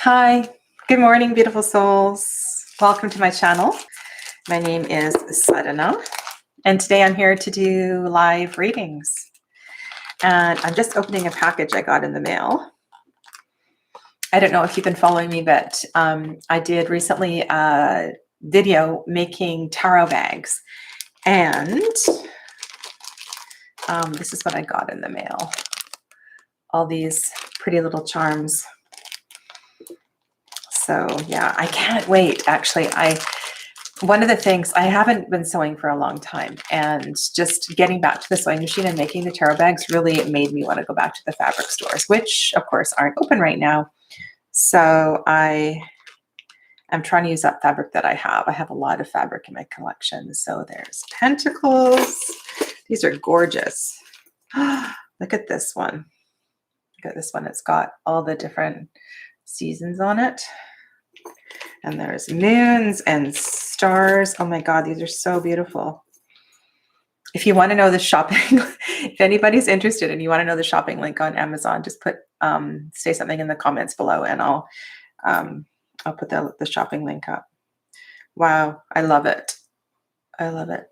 Hi, good morning, beautiful souls. Welcome to my channel. My name is Sadhana, and today I'm here to do live readings. And I'm just opening a package I got in the mail. I don't know if you've been following me, but I did recently a video making tarot bags. And this is what I got in the mail. All these pretty little charms. So yeah, I can't wait. Actually, one of the things, I haven't been sewing for a long time, and just getting back to the sewing machine and making the tarot bags really made me want to go back to the fabric stores, which of course aren't open right now. So I am trying to use that fabric that I have. I have a lot of fabric in my collection. So there's pentacles. These are gorgeous. Look at this one. Look at this one. It's got all the different seasons on it. And there's moons and stars. Oh my God, these are so beautiful. If you want to know the shopping, if anybody's interested and you want to know the shopping link on Amazon, just put say something in the comments below, and I'll put the shopping link up. Wow, I love it. I love it.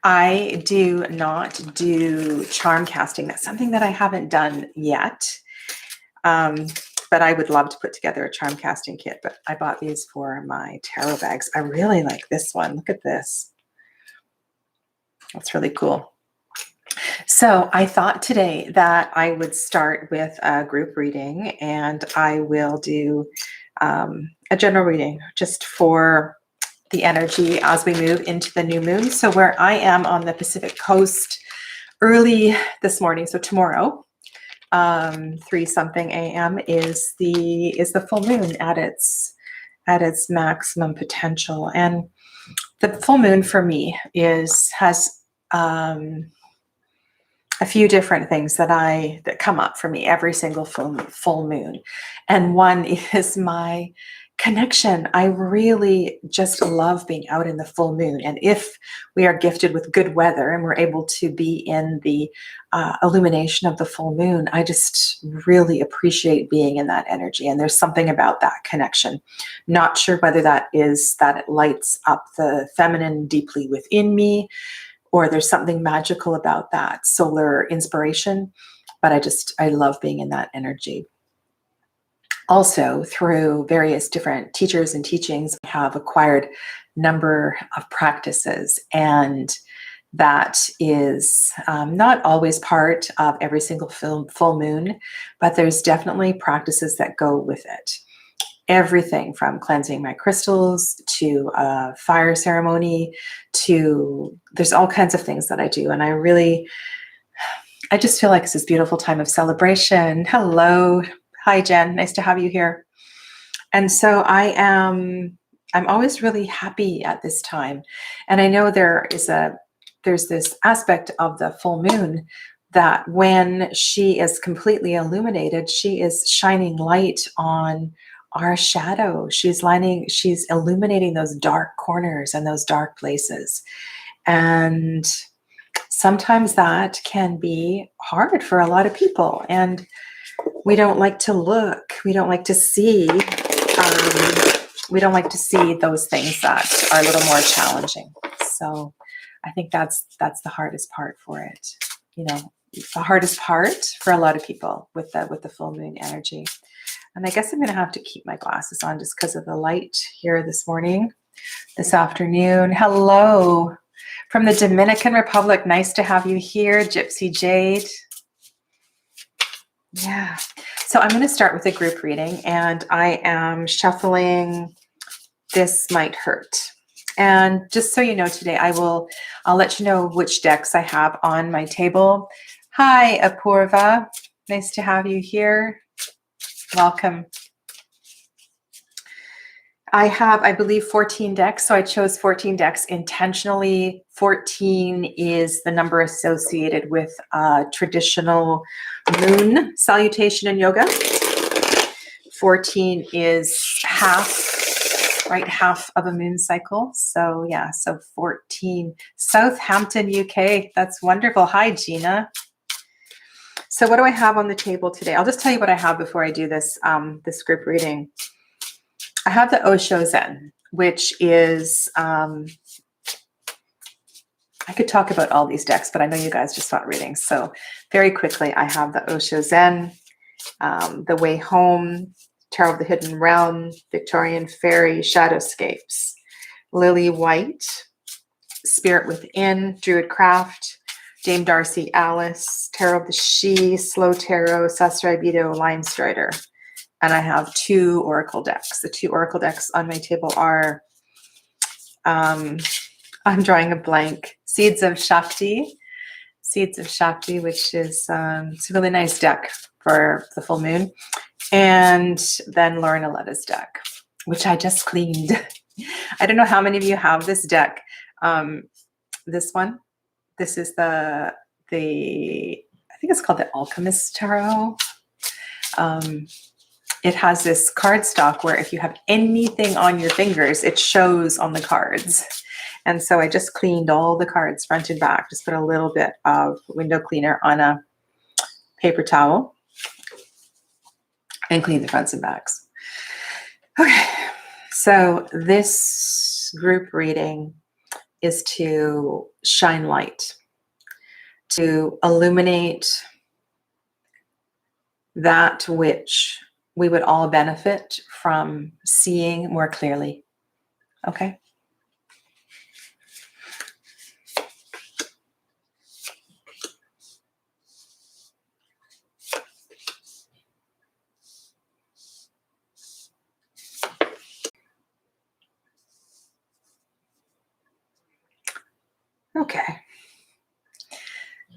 I do not do charm casting. That's something that I haven't done yet. But I would love to put together a charm casting kit, but I bought these for my tarot bags. I really like this one. Look at this. That's really cool. So I thought today that I would start with a group reading, and I will do a general reading just for the energy as we move into the new moon. So where I am on the Pacific Coast early this morning, so tomorrow, 3-something a.m. is the full moon at its maximum potential. And the full moon for me has a few different things that come up for me every single full moon. And one is my connection. I really just love being out in the full moon. And if we are gifted with good weather and we're able to be in the illumination of the full moon, I just really appreciate being in that energy. And there's something about that connection. Not sure whether that is that it lights up the feminine deeply within me, or there's something magical about that solar inspiration, but I love being in that energy. Also, through various different teachers and teachings, I have acquired a number of practices, and that is not always part of every single full moon, but there's definitely practices that go with it. Everything from cleansing my crystals to a fire ceremony to there's all kinds of things that I do. And I just feel like it's this beautiful time of celebration. Hello. Hi, Jen. Nice to have you here. And so I'm always really happy at this time. And I know there's this aspect of the full moon that when she is completely illuminated, she is shining light on our shadow. She's illuminating those dark corners and those dark places. And sometimes that can be hard for a lot of people. And we don't like to look. We don't like to see. We don't like to see those things that are a little more challenging. So I think that's the hardest part for it. You know, the hardest part for a lot of people with the full moon energy. And I guess I'm going to have to keep my glasses on just because of the light here this afternoon. Hello from the Dominican Republic. Nice to have you here, Gypsy Jade. Yeah. So I'm going to start with a group reading, and I am shuffling This Might Hurt. And just so you know, today I'll let you know which decks I have on my table. Hi, Apurva. Nice to have you here. Welcome. I have, I believe, 14 decks. So I chose 14 decks intentionally. 14 is the number associated with traditional moon salutation in yoga. 14 is half of a moon cycle. So yeah, so 14. Southampton, UK. That's wonderful. Hi, Gina. So what do I have on the table today? I'll just tell you what I have before I do this, this group reading. I have the Osho Zen, which is, I could talk about all these decks, but I know you guys just want readings. So very quickly, I have the Osho Zen, The Way Home, Tarot of the Hidden Realm, Victorian Fairy, Shadowscapes, Lily White, Spirit Within, Druid Craft, Dame Darcy Alice, Tarot of the She, Slow Tarot, Sastraibido, Lion Strider. And I have 2 oracle decks. The 2 oracle decks on my table are, I'm drawing a blank, Seeds of Shakti, which is it's a really nice deck for the full moon. And then Lauren Aletta's deck, which I just cleaned. I don't know how many of you have this deck. This one. This is the I think it's called the Alchemist Tarot. It has this cardstock where if you have anything on your fingers, it shows on the cards. And so I just cleaned all the cards front and back. Just put a little bit of window cleaner on a paper towel and clean the fronts and backs. Okay, so this group reading is to shine light, to illuminate that which we would all benefit from seeing more clearly. Okay? Okay.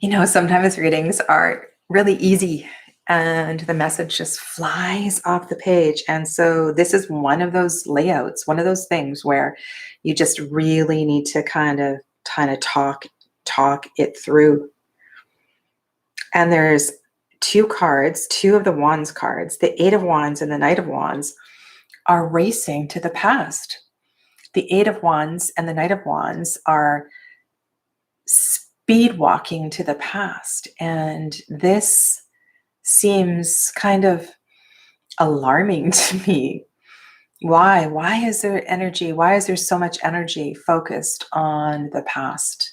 You know, sometimes readings are really easy and the message just flies off the page. And so this is one of those layouts, one of those things where you just really need to kind of talk it through. And there's 2 cards, 2 of the Wands cards, the 8 of Wands and the Knight of Wands are racing to the past. The 8 of Wands and the Knight of Wands are speed walking to the past. And this seems kind of alarming to me. Why? Why is there energy? Why is there so much energy focused on the past?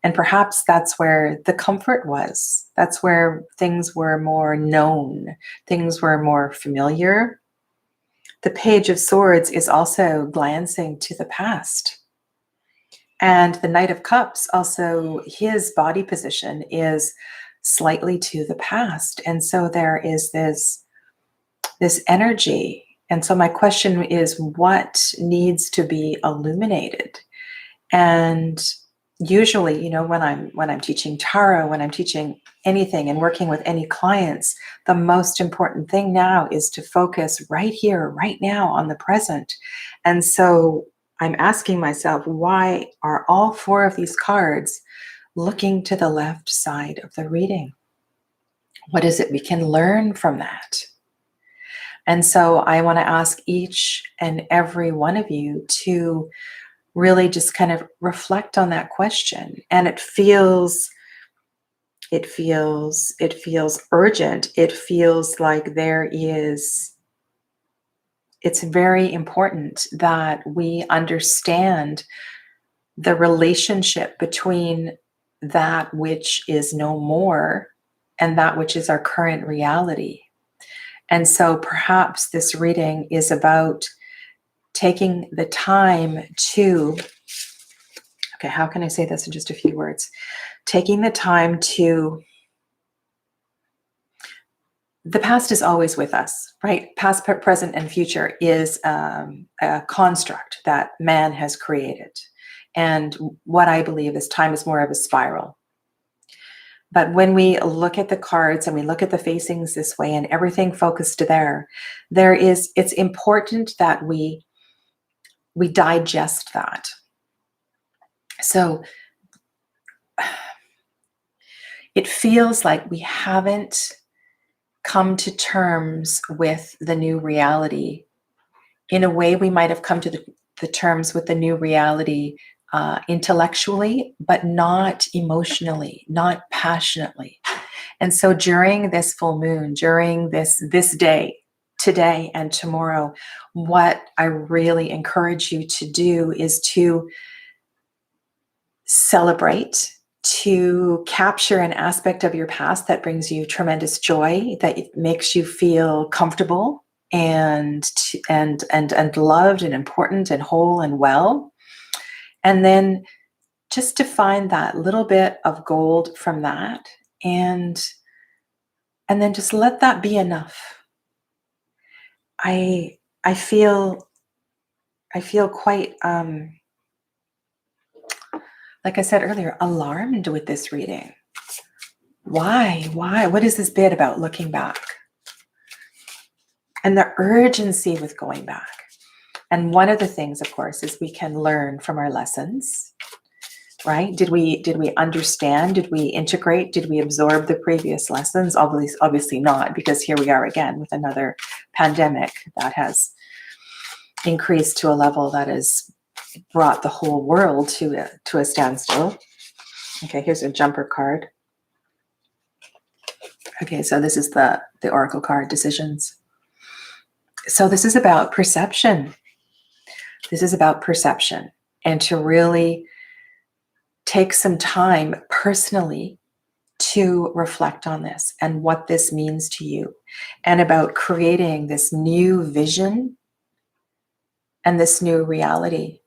And perhaps that's where the comfort was. That's where things were more known. Things were more familiar. The Page of Swords is also glancing to the past. And the Knight of Cups, also his body position is slightly to the past. And so there is this energy. And so my question is, what needs to be illuminated? And usually, you know, when I'm teaching tarot, when I'm teaching anything and working with any clients, the most important thing now is to focus right here, right now on the present. And so I'm asking myself, why are all 4 of these cards looking to the left side of the reading? What is it we can learn from that? And so I want to ask each and every one of you to really just kind of reflect on that question. And it feels urgent. It feels like it's very important that we understand the relationship between that which is no more and that which is our current reality. And so perhaps this reading is about taking the time to, okay, how can I say this in just a few words? Taking the time to, the past is always with us, right? Past, present, and future is a construct that man has created. And what I believe is time is more of a spiral. But when we look at the cards and we look at the facings this way and everything focused there, it's important that we digest that. So it feels like we haven't come to terms with the new reality in a way we might have come to the terms with the new reality intellectually, but not emotionally, not passionately. And so during this full moon, during this day, today and tomorrow, what I really encourage you to do is to celebrate, to capture an aspect of your past that brings you tremendous joy, that makes you feel comfortable and loved and important and whole and well. And then just to find that little bit of gold from that, and then just let that be enough. I I feel quite like I said earlier, alarmed with this reading. Why? What is this bit about looking back? And the urgency with going back. And one of the things, of course, is we can learn from our lessons, right? Did we understand? Did we integrate? Did we absorb the previous lessons? Obviously not, because here we are again with another pandemic that has increased to a level that has brought the whole world to a standstill. Okay, here's a jumper card. Okay, so this is the oracle card, decisions. So this is about perception. This is about perception, and to really take some time personally to reflect on this and what this means to you, and about creating this new vision and this new reality.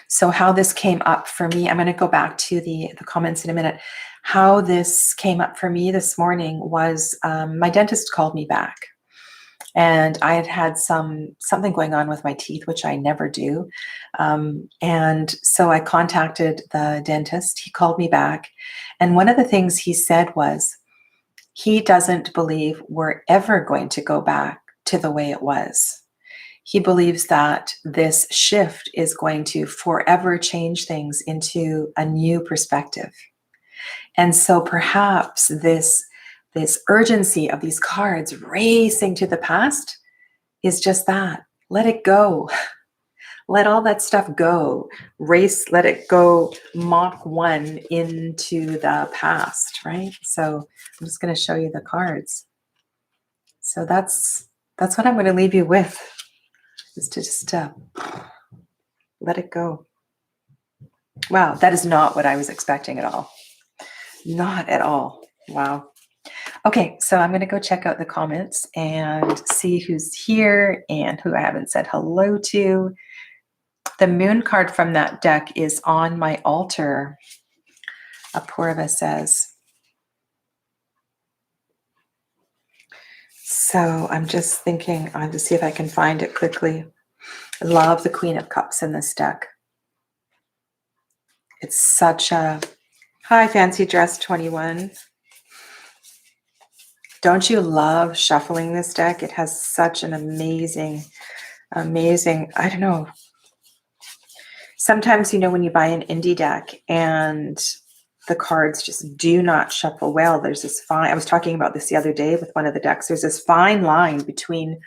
So how this came up for me, I'm going to go back to the comments in a minute. How this came up for me this morning was my dentist called me back. And I had something going on with my teeth, which I never do. And so I contacted the dentist. He called me back. And one of the things he said was, he doesn't believe we're ever going to go back to the way it was. He believes that this shift is going to forever change things into a new perspective. And so perhaps this urgency of these cards racing to the past is just that. Let it go. Let all that stuff go. Race, let it go, Mach 1 into the past, right? So I'm just going to show you the cards. So that's what I'm going to leave you with, is to just let it go. Wow, that is not what I was expecting at all. Not at all. Wow. Okay, so I'm going to go check out the comments and see who's here and who I haven't said hello to. The moon card from that deck is on my altar, Apurva says. So I'm just thinking, I'll just see if I can find it quickly. I love the Queen of Cups in this deck. It's such a... Hi, Fancy Dress 21. Don't you love shuffling this deck? It has such an amazing, I don't know. Sometimes, when you buy an indie deck and the cards just do not shuffle well, there's this fine, I was talking about this the other day with one of the decks, there's this fine line between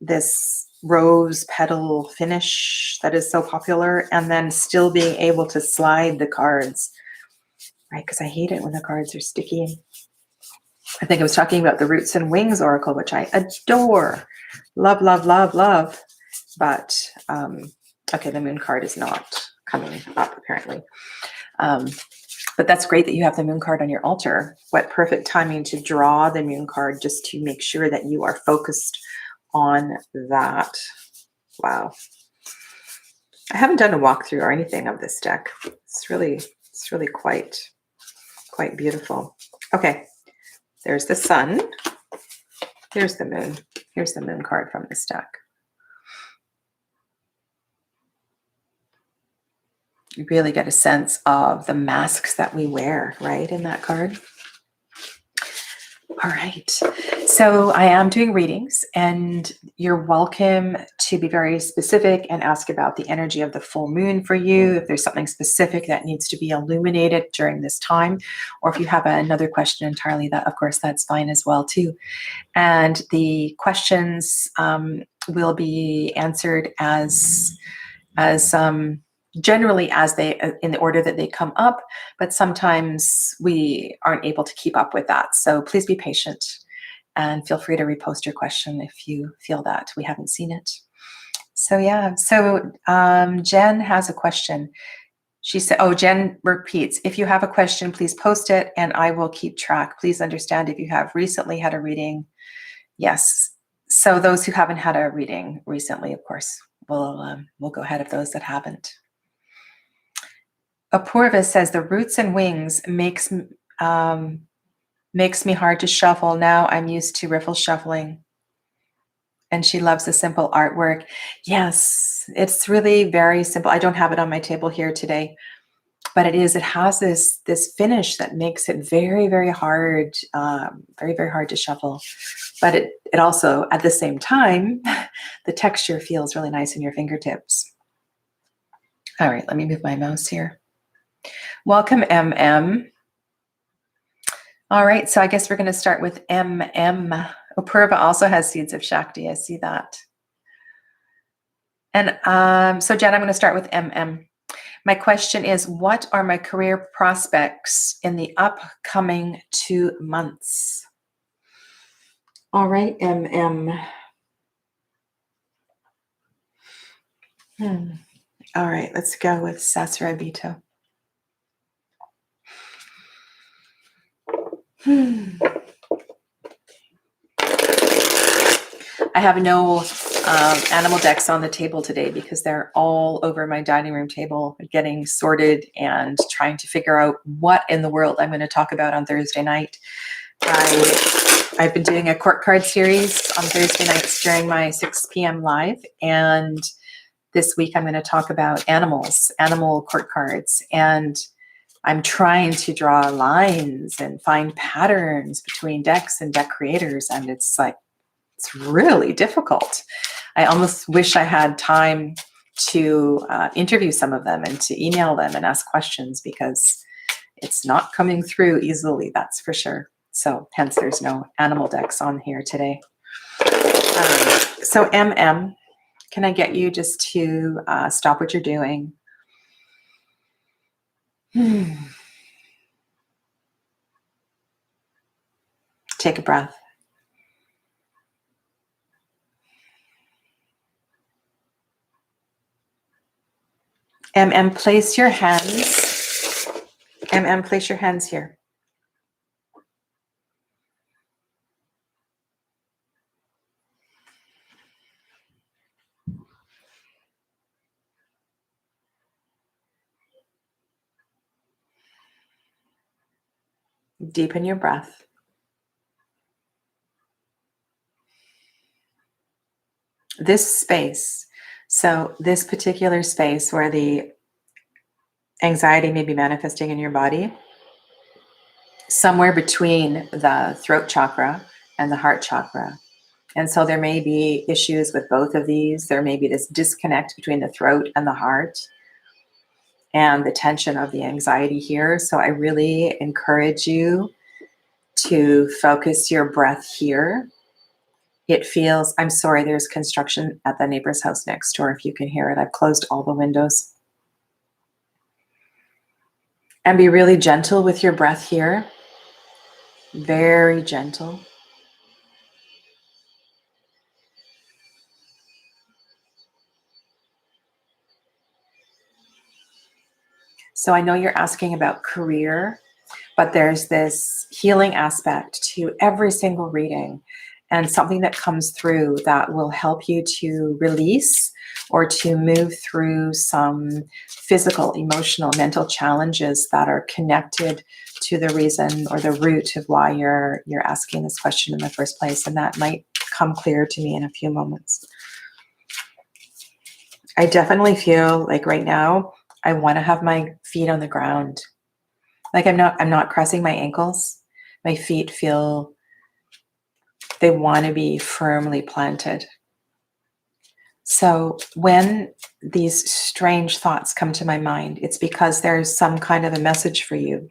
this rose petal finish that is so popular and then still being able to slide the cards, right? Because I hate it when the cards are sticky. I think I was talking about the Roots and Wings Oracle, which I adore. Love, love, love, love. But, okay, the moon card is not coming up, apparently. But that's great that you have the moon card on your altar. What perfect timing to draw the moon card, just to make sure that you are focused on that. Wow. I haven't done a walkthrough or anything of this deck. It's really quite beautiful. Okay. There's the sun. Here's the moon. Here's the moon card from this deck. You really get a sense of the masks that we wear, right, in that card. All right. So I am doing readings, and you're welcome to be very specific and ask about the energy of the full moon for you. If there's something specific that needs to be illuminated during this time, or if you have another question entirely, that, of course, that's fine as well too. And the questions will be answered as generally as they in the order that they come up, but sometimes we aren't able to keep up with that. So please be patient and feel free to repost your question if you feel that we haven't seen it. So yeah, so Jen has a question. She said, oh, Jen repeats, if you have a question, please post it and I will keep track. Please understand if you have recently had a reading. Yes. So those who haven't had a reading recently, of course, we'll go ahead of those that haven't. Apurva says the roots and wings makes me hard to shuffle. Now I'm used to riffle shuffling. And she loves the simple artwork. Yes, it's really very simple. I don't have it on my table here today, but it has this finish that makes it very, very hard, very, very hard to shuffle. But it also, at the same time, the texture feels really nice in your fingertips. All right, let me move my mouse here. Welcome, MM. All right, so I guess we're going to start with MM. Apurva also has seeds of Shakti. I see that. And so Jen, I'm going to start with MM. My question is, what are my career prospects in the upcoming 2 months? All right, MM. All right, let's go with Sasarabito. I have no animal decks on the table today because they're all over my dining room table getting sorted and trying to figure out what in the world I'm going to talk about on Thursday night. I've been doing a court card series on Thursday nights during my 6 p.m. live, and this week I'm going to talk about animal court cards, and I'm trying to draw lines and find patterns between decks and deck creators, and it's really difficult. I almost wish I had time to interview some of them and to email them and ask questions, because it's not coming through easily, that's for sure. So hence there's no animal decks on here today. So MM, can I get you just to stop what you're doing? Take a breath. MM, place your hands. MM, place your hands here. Deepen your breath. This space, so this particular space where the anxiety may be manifesting in your body, somewhere between the throat chakra and the heart chakra. And so there may be issues with both of these. There may be this disconnect between the throat and the heart and the tension of the anxiety here. So I really encourage you to focus your breath here. It feels, I'm sorry, there's construction at the neighbor's house next door. If you can hear it, I've closed all the windows. And be really gentle with your breath here. Very gentle. So I know you're asking about career, but there's this healing aspect to every single reading, and something that comes through that will help you to release or to move through some physical, emotional, mental challenges that are connected to the reason or the root of why you're asking this question in the first place. And that might come clear to me in a few moments. I definitely feel like right now I want to have my feet on the ground. Like I'm not crossing my ankles. My feet feel, they want to be firmly planted. So when these strange thoughts come to my mind, it's because there's some kind of a message for you.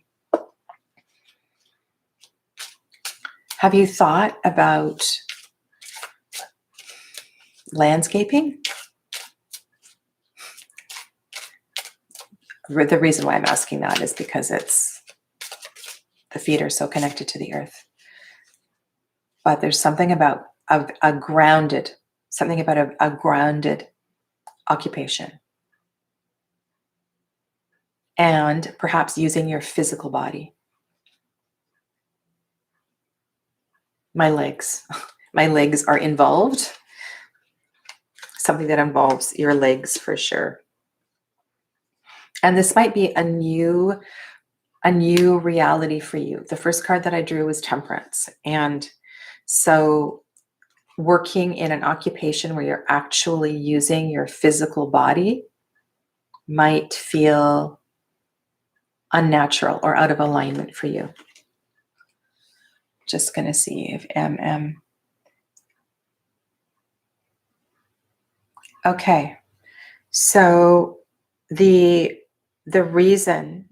Have you thought about landscaping? The reason why I'm asking that is because the feet are so connected to the earth. But there's something about a grounded, something about a grounded occupation. And perhaps using your physical body. My legs. My legs are involved. Something that involves your legs for sure. And this might be a new reality for you. The first card that I drew was Temperance. And so working in an occupation where you're actually using your physical body might feel unnatural or out of alignment for you. Just going to see if MM. Okay. So the reason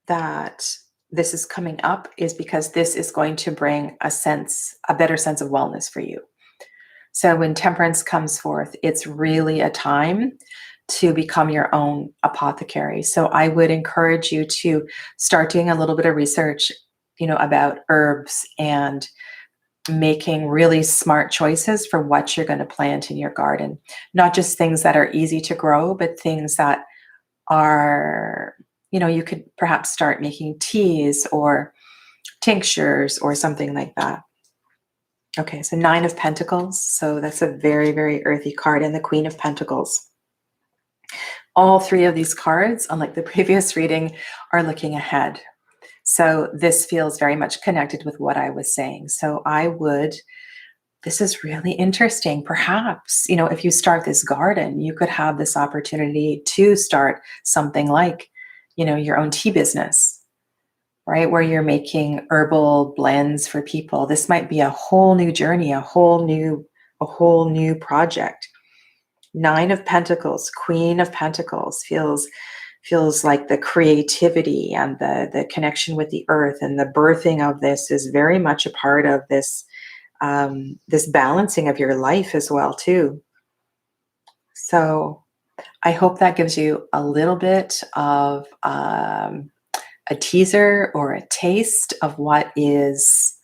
that this is coming up is because this is going to bring a better sense of wellness for you. So when Temperance comes forth, it's really a time to become your own apothecary. So I would encourage you to start doing a little bit of research, about herbs and making really smart choices for what you're going to plant in your garden. Not just things that are easy to grow, but things that are, you could perhaps start making teas or tinctures or something like that. Okay, so 9 of Pentacles. So that's a very, very earthy card, and the Queen of Pentacles. All 3 of these cards, unlike the previous reading, are looking ahead. So this feels very much connected with what I was saying. So this is really interesting. Perhaps, if you start this garden, you could have this opportunity to start something like, your own tea business, right? Where you're making herbal blends for people. This might be a whole new journey, a whole new project. 9 of Pentacles, Queen of Pentacles feels like the creativity and the connection with the earth, and the birthing of this is very much a part of this this balancing of your life as well too. So I hope that gives you a little bit of a teaser or a taste of what is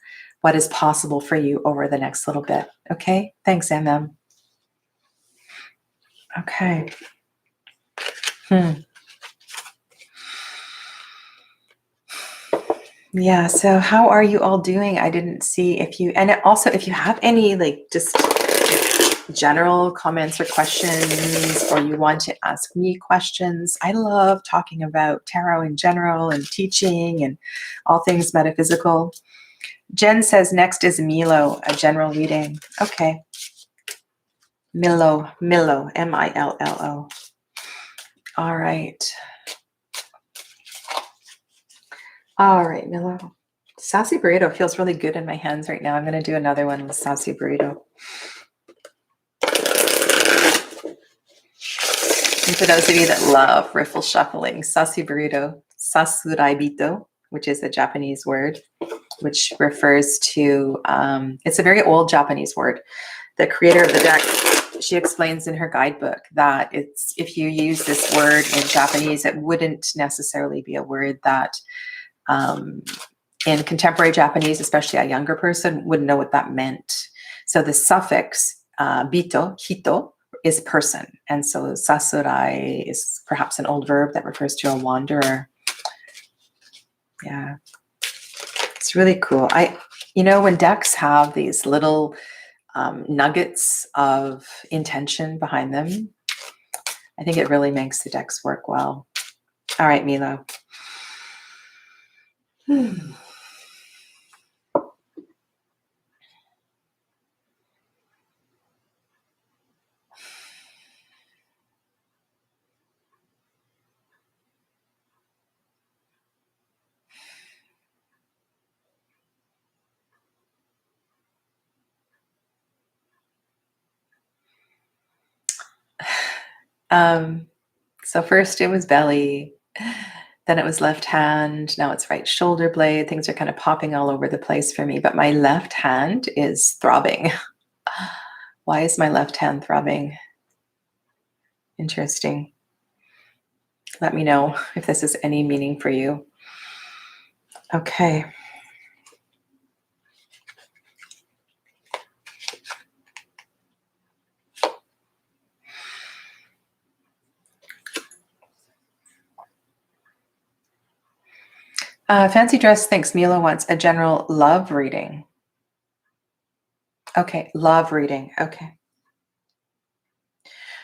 possible for you over the next little bit. Okay, thanks, MM. Okay. Yeah, so how are you all doing? I didn't see if you have any just general comments or questions, or you want to ask me questions. I love talking about tarot in general and teaching and all things metaphysical. Jen says next is Milo, a general reading. Okay. Milo, Millo. All right. All right, Milo. Sassy Burrito feels really good in my hands right now. I'm going to do another one with Sassy Burrito. And for those of you that love riffle shuffling, Sassy Burrito, Sasuraibito, which is a Japanese word, which refers to, it's a very old Japanese word. The creator of the deck, she explains in her guidebook that if you use this word in Japanese, it wouldn't necessarily be a word that in contemporary Japanese, especially a younger person, wouldn't know what that meant. So the suffix bito, hito, is person. And so sasurai is perhaps an old verb that refers to a wanderer. Yeah. It's really cool. When decks have these little nuggets of intention behind them, I think it really makes the decks work well. All right, Milo. So first it was belly, then it was left hand, now it's right shoulder blade. Things are kind of popping all over the place for me, but my left hand is throbbing. Why is my left hand throbbing? Interesting. Let me know if this is any meaning for you. Okay. Fancy Dress thinks Mila wants a general love reading. Okay, love reading. Okay.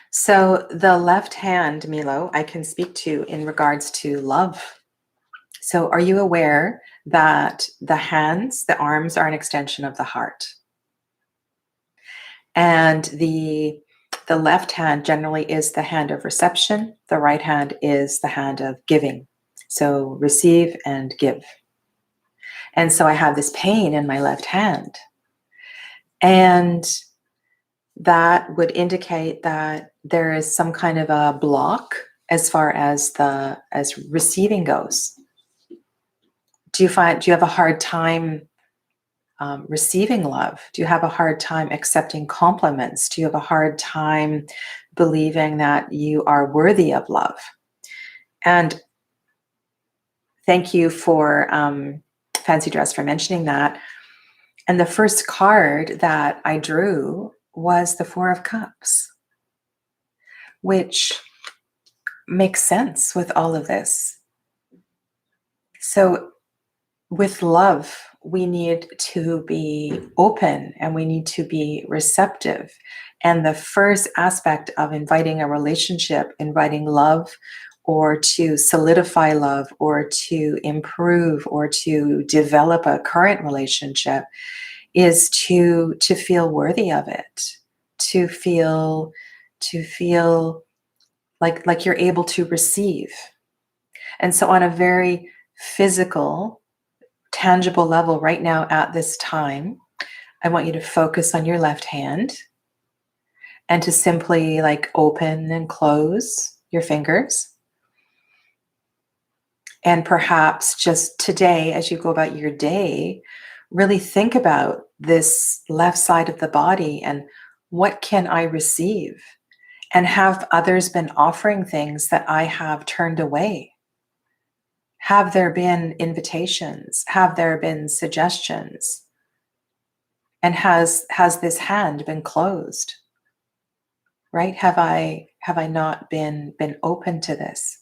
So the left hand, Milo, I can speak to in regards to love. So are you aware that the hands, the arms are an extension of the heart? And the left hand generally is the hand of reception. The right hand is the hand of giving. So receive and give. And so I have this pain in my left hand. And that would indicate that there is some kind of a block as far as receiving goes. Do you have a hard time receiving love? Do you have a hard time accepting compliments? Do you have a hard time believing that you are worthy of love? And thank you for Fancy Dress for mentioning that. And the first card that I drew was the Four of Cups, which makes sense with all of this. So with love, we need to be open and we need to be receptive. And the first aspect of inviting a relationship, inviting love, or to solidify love, or to improve, or to develop a current relationship, is to feel worthy of it, to feel like you're able to receive. And so on a very physical, tangible level right now at this time, I want you to focus on your left hand and to simply like open and close your fingers. And perhaps just today, as you go about your day, really think about this left side of the body and what can I receive? And have others been offering things that I have turned away? Have there been invitations? Have there been suggestions? And has this hand been closed? Right? Have I not been open to this?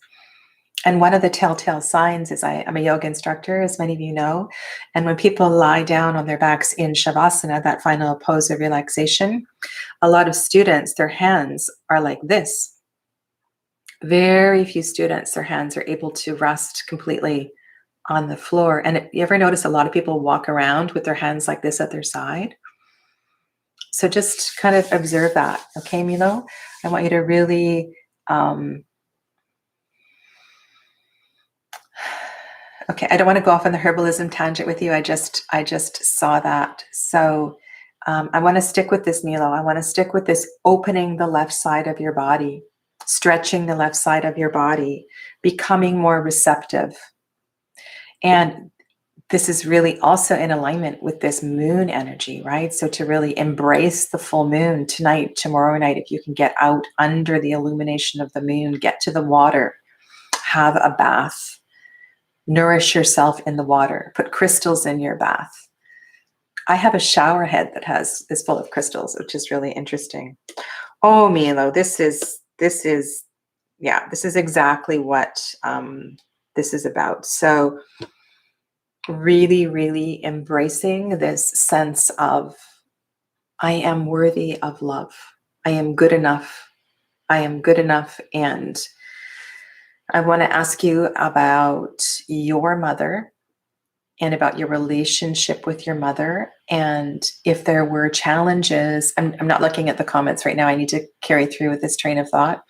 And one of the telltale signs is I'm a yoga instructor, as many of you know. And when people lie down on their backs in Shavasana, that final pose of relaxation, a lot of students, their hands are like this. Very few students, their hands are able to rest completely on the floor. And you ever notice a lot of people walk around with their hands like this at their side? So just kind of observe that, okay, Milo? I want you to really okay, I don't want to go off on the herbalism tangent with you. I just saw that. So I want to stick with this, Milo. I want to stick with this opening the left side of your body, stretching the left side of your body, becoming more receptive. And this is really also in alignment with this moon energy, right? So to really embrace the full moon tonight, tomorrow night, if you can get out under the illumination of the moon, get to the water, have a bath, nourish yourself in the water, put crystals in your bath. I have a shower head that is full of crystals, which is really interesting. Oh, Milo, this is exactly what this is about. So really, really embracing this sense of I am worthy of love. I am good enough. I am good enough. And I want to ask you about your mother and about your relationship with your mother. And if there were challenges, I'm not looking at the comments right now. I need to carry through with this train of thought.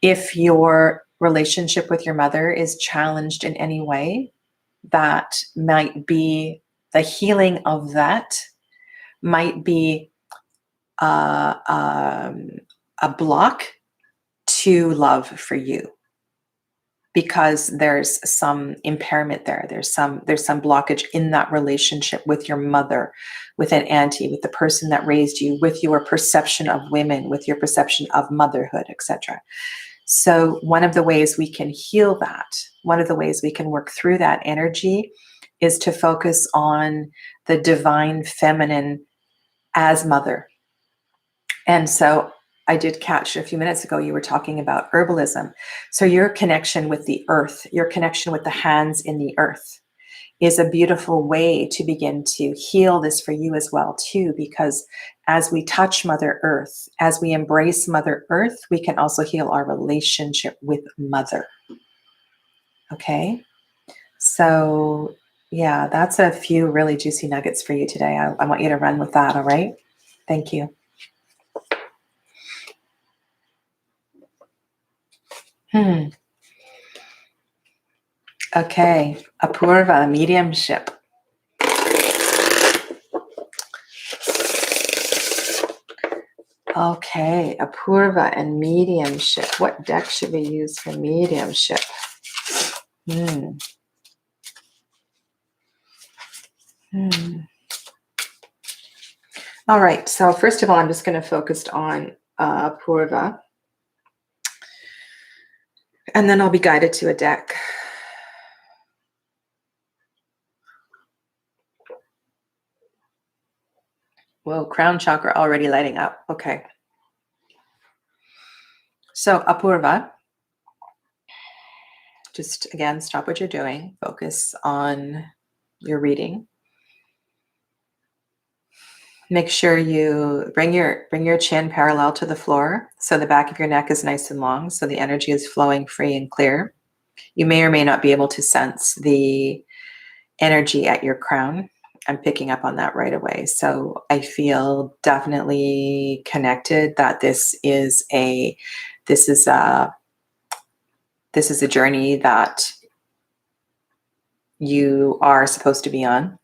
If your relationship with your mother is challenged in any way, that might be the healing of that might be a block to love for you, because there's some impairment there. There's some blockage in that relationship with your mother, with an auntie, with the person that raised you, with your perception of women, with your perception of motherhood, etc. So one of the ways we can heal that, one of the ways we can work through that energy is to focus on the divine feminine as mother. And so I did catch a few minutes ago, you were talking about herbalism. So your connection with the earth, your connection with the hands in the earth is a beautiful way to begin to heal this for you as well too, because as we touch Mother Earth, as we embrace Mother Earth, we can also heal our relationship with Mother. Okay? So yeah, that's a few really juicy nuggets for you today. I want you to run with that, all right? Thank you. Okay, Apurva, mediumship. Okay, Apurva and mediumship. What deck should we use for mediumship? All right, so first of all, I'm just going to focus on Apurva. And then I'll be guided to a deck. Whoa, crown chakra already lighting up. Okay. So Apurva, just again, stop what you're doing. Focus on your reading. Make sure you bring your chin parallel to the floor so the back of your neck is nice and long, so the energy is flowing free and clear. You may or may not be able to sense the energy at your crown. I'm picking up on that right away. So I feel definitely connected that this is a journey that you are supposed to be on.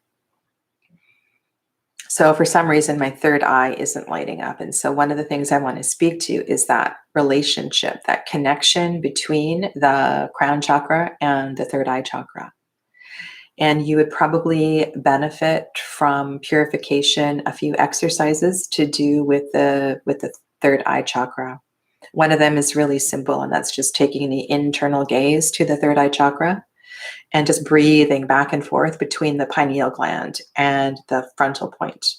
So for some reason, my third eye isn't lighting up. And so one of the things I want to speak to is that relationship, that connection between the crown chakra and the third eye chakra. And you would probably benefit from purification, a few exercises to do with the third eye chakra. One of them is really simple, and that's just taking the internal gaze to the third eye chakra and just breathing back and forth between the pineal gland and the frontal point.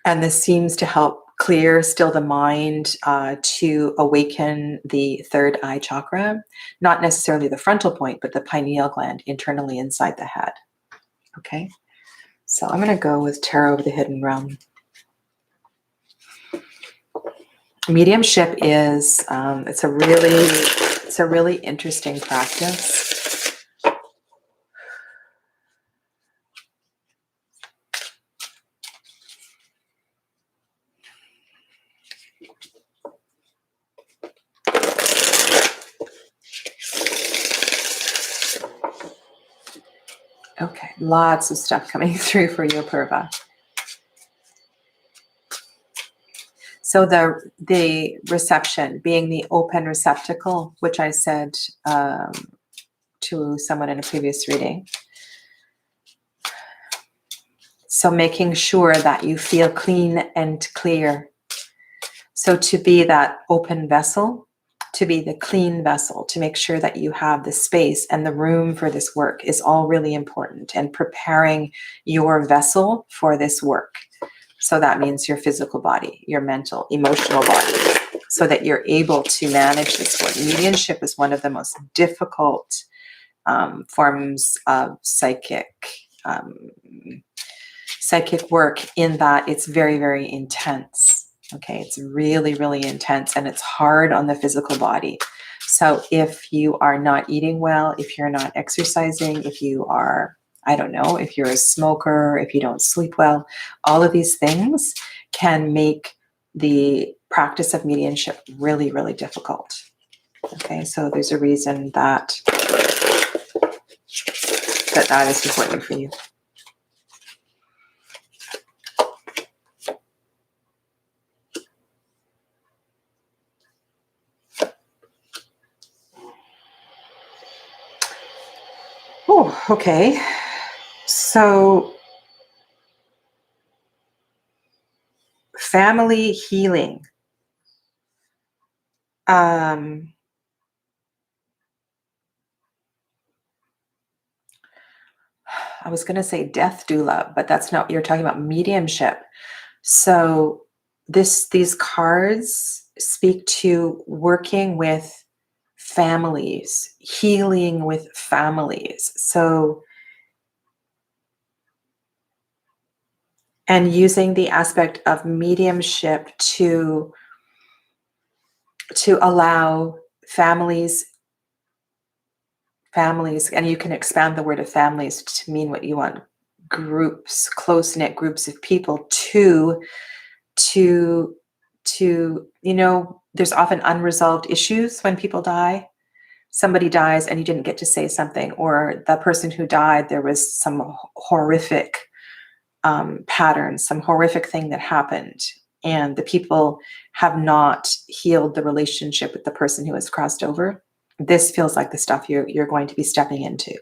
And this seems to help clear still the mind, to awaken the third eye chakra, not necessarily the frontal point, but the pineal gland internally inside the head. Okay, so I'm going to go with Tarot of the Hidden Realm. Mediumship is it's a really interesting practice. Okay, lots of stuff coming through for you, Apurva. So the reception, being the open receptacle, which I said to someone in a previous reading. So making sure that you feel clean and clear. So to be that open vessel, to be the clean vessel, to make sure that you have the space and the room for this work is all really important, and preparing your vessel for this work. So that means your physical body, your mental, emotional body, so that you're able to manage this work. Mediumship is one of the most difficult forms of psychic work, in that it's very, very intense. Okay, it's really, really intense, and it's hard on the physical body. So if you are not eating well, if you're not exercising, if you are, I don't know, if you're a smoker, if you don't sleep well, all of these things can make the practice of mediumship really, really difficult. Okay, so there's a reason that is important for you. Oh, okay. So family healing. Um, I was going to say death doula, but that's not, you're talking about mediumship. So these cards speak to working with families, healing with families. So, and using the aspect of mediumship to allow families, and you can expand the word of families to mean what you want, groups, close-knit groups of people to there's often unresolved issues when people die. Somebody dies and you didn't get to say something, or the person who died, there was some horrific pattern, some horrific thing that happened, and the people have not healed the relationship with the person who has crossed over. This feels like the stuff you're going to be stepping into.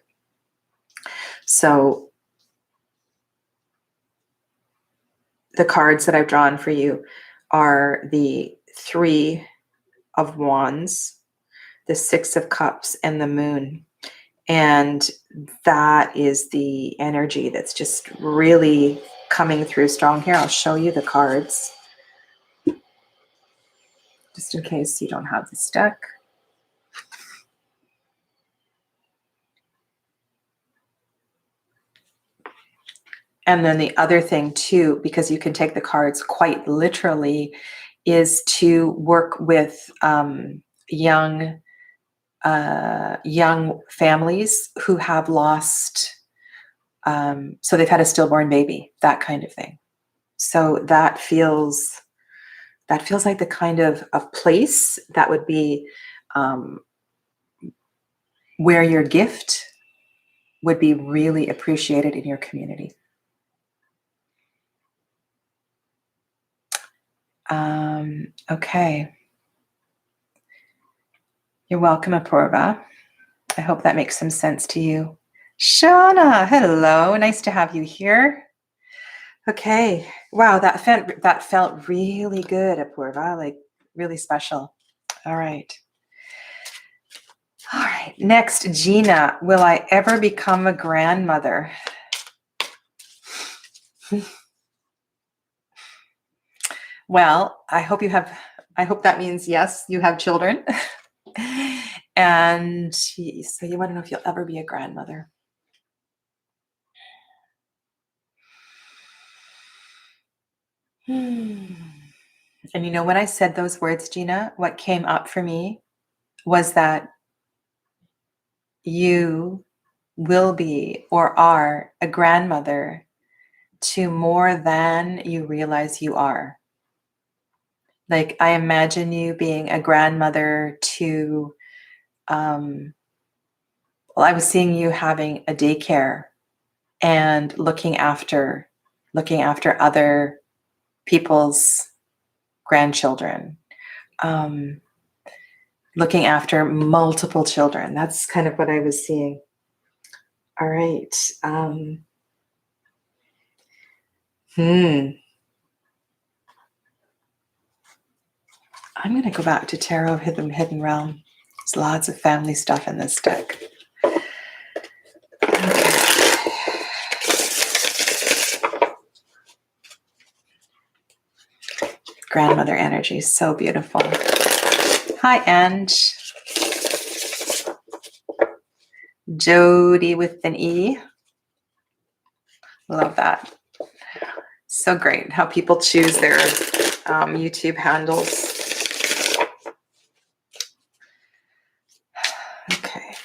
So the cards that I've drawn for you are the Three of Wands, the Six of Cups, and the Moon. And that is the energy that's just really coming through strong here. I'll show you the cards just in case you don't have this deck. And then the other thing too, because you can take the cards quite literally, is to work with young families who have lost, so they've had a stillborn baby, that kind of thing. So that feels like the kind of place that would be where your gift would be really appreciated in your community. Okay. You're welcome, Apurva. I hope that makes some sense to you. Shauna, hello. Nice to have you here. Okay. Wow, that felt really good, Apurva, like really special. All right. All right. Next, Gina. Will I ever become a grandmother? Well, I hope that means yes, you have children. And so you want to know if you'll ever be a grandmother. And when I said those words, Gina, what came up for me was that you will be or are a grandmother to more than you realize you are. Like, I imagine you being a grandmother to, well, I was seeing you having a daycare and looking after other people's grandchildren, looking after multiple children. That's kind of what I was seeing. All right. I'm going to go back to Tarot Hidden Realm. There's lots of family stuff in this deck. Okay. Grandmother energy is so beautiful. Hi, Ange. Jody with an E. Love that. So great how people choose their YouTube handles. Okay.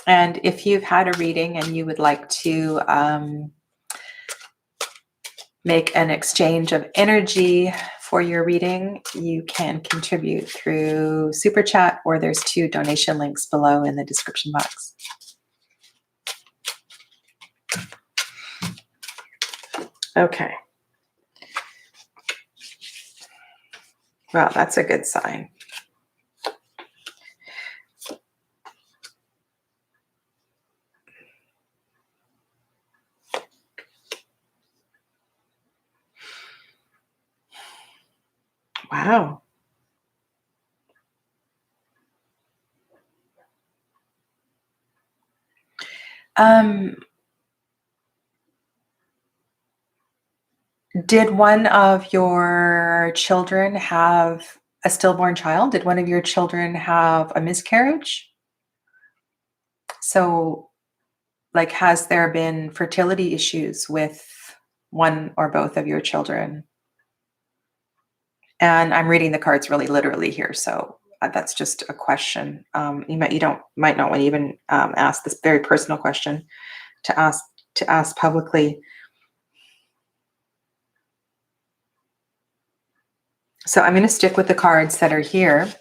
And if you've had a reading and you would like to make an exchange of energy for your reading, you can contribute through Super Chat, or there's 2 donation links below in the description box. Okay. Well, that's a good sign. Wow. Um, did one of your children have a stillborn child? Did one of your children have a miscarriage? So, like, has there been fertility issues with one or both of your children? And I'm reading the cards really literally here, so that's just a question. Might not want to even ask this very personal question to ask publicly. So I'm going to stick with the cards that are here.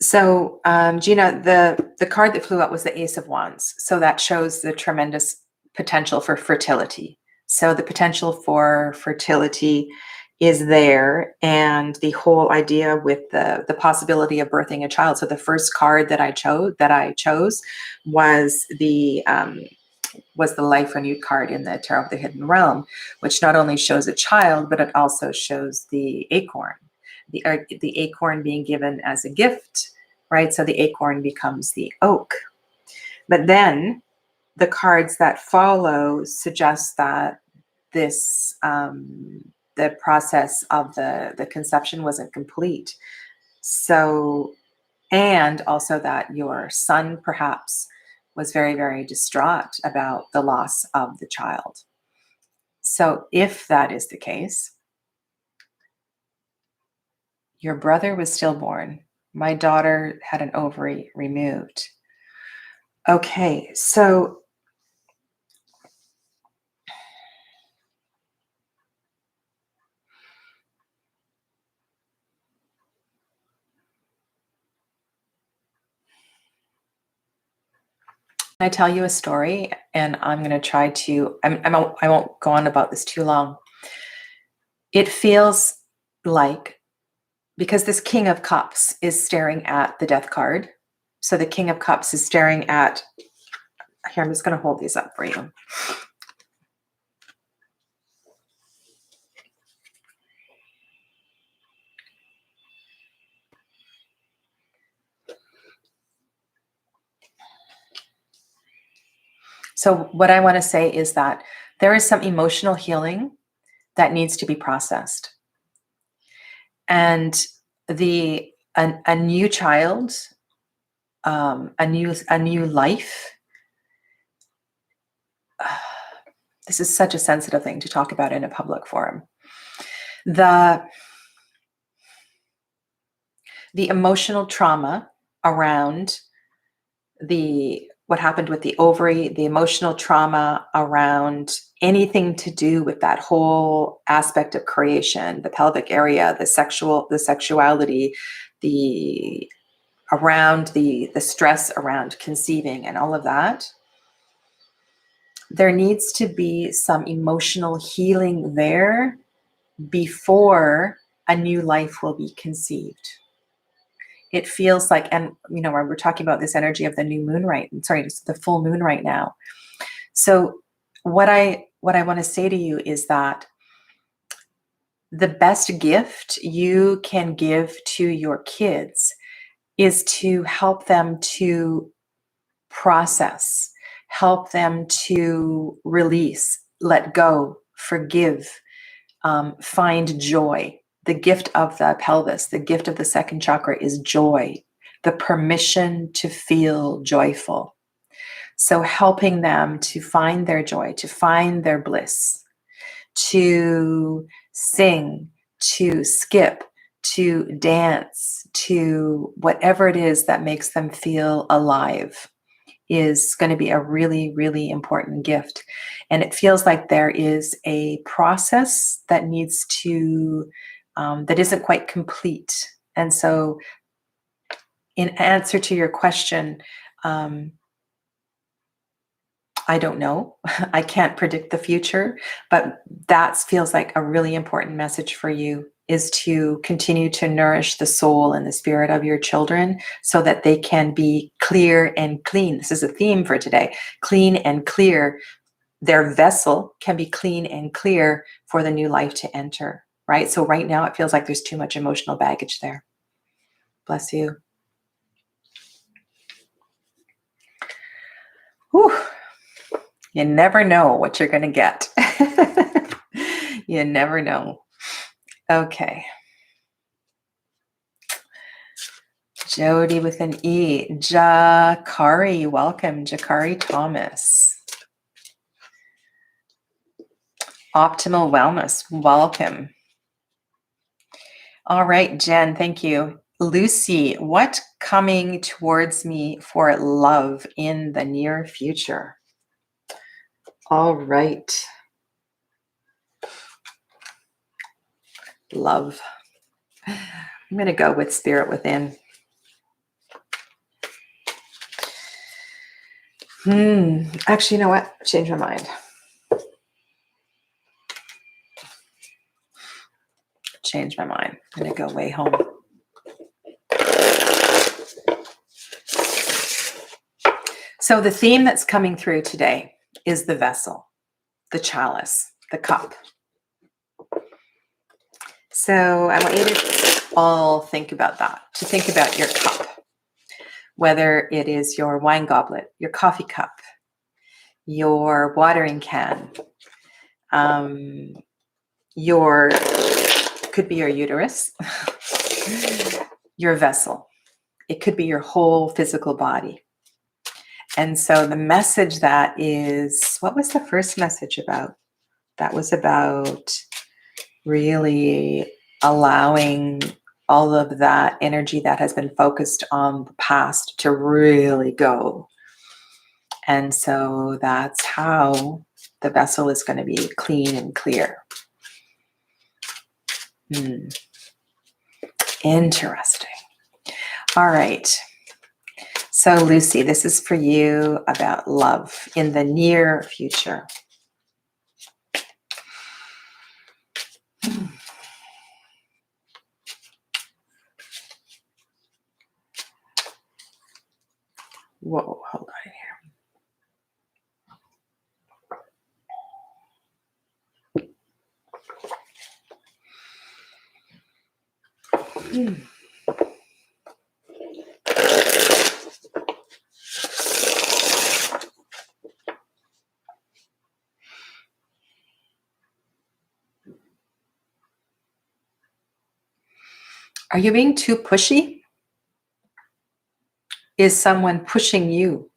So Gina, the card that flew out was the Ace of Wands. So that shows the tremendous potential for fertility. So the potential for fertility is there, and the whole idea with the possibility of birthing a child. So the first card that I chose was the life renewed card in the Tarot of the Hidden Realm, which not only shows a child, but it also shows the acorn, the acorn being given as a gift, right? So the acorn becomes the oak. But then the cards that follow suggest that this the process of the conception wasn't complete. So, and also that your son perhaps was very, very distraught about the loss of the child. So if that is the case, your brother was stillborn. My daughter had an ovary removed. Okay, so I tell you a story, and I'm going to try to. I won't go on about this too long. It feels like, because this King of Cups is staring at the Death card. So the King of Cups is staring at. Here, I'm just going to hold these up for you. So what I want to say is that there is some emotional healing that needs to be processed. And a new child, a new life. This is such a sensitive thing to talk about in a public forum. The emotional trauma around what happened with the ovary, the emotional trauma around anything to do with that whole aspect of creation, the pelvic area, the sexuality, the stress around conceiving and all of that. There needs to be some emotional healing there before a new life will be conceived. It feels like, and we're talking about this energy of the new moon the full moon right now. So what I want to say to you is that the best gift you can give to your kids is to help them to process, help them to release, let go, forgive, find joy. The gift of the pelvis, the gift of the second chakra is joy, the permission to feel joyful. So helping them to find their joy, to find their bliss, to sing, to skip, to dance, to whatever it is that makes them feel alive is going to be a really, really important gift. And it feels like there is a process that needs to, that isn't quite complete. And so, in answer to your question, I don't know. I can't predict the future, but that feels like a really important message for you, is to continue to nourish the soul and the spirit of your children so that they can be clear and clean. This is a theme for today. Clean and clear. Their vessel can be clean and clear for the new life to enter, right? So right now it feels like there's too much emotional baggage there. Bless you. Whew. You never know what you're going to get. You never know. Okay. Jody with an E. Jakari, welcome. Jakari Thomas. Optimal Wellness, welcome. All right, Jen, thank you. Lucy, what coming towards me for love in the near future? All right. Love. I'm going to go with Spirit Within. Actually, you know what? Change my mind. Change my mind. I'm going to go way home. So the theme that's coming through today is the vessel, the chalice, the cup. So I want you to all think about that, to think about your cup, whether it is your wine goblet, your coffee cup, your watering can, could be your uterus, your vessel. It could be your whole physical body. And so the message that is, what was the first message about? That was about really allowing all of that energy that has been focused on the past to really go. And so that's how the vessel is going to be clean and clear. Interesting. All right. So Lucy, this is for you about love in the near future. Whoa, hold on here. Are you being too pushy? Is someone pushing you?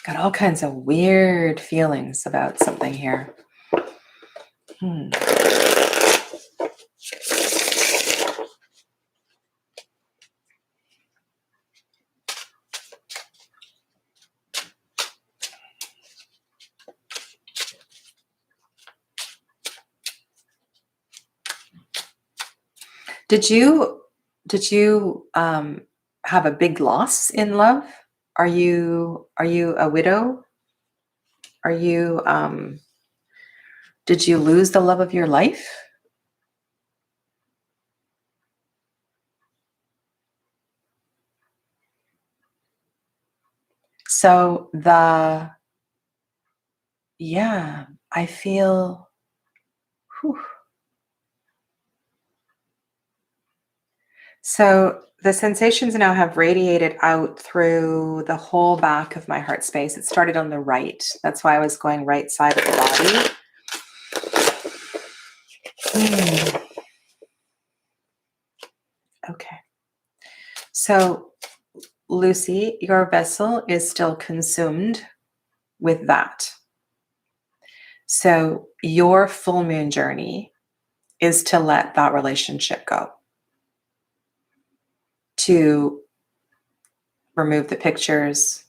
Got all kinds of weird feelings about something here. Did you have a big loss in love? Are you a widow? Are you did you lose the love of your life? So I feel whew. So the sensations now have radiated out through the whole back of my heart space. It started on the right. That's why I was going right side of the body. Okay. So Lucy, your vessel is still consumed with that. So your full moon journey is to let that relationship go. To remove the pictures,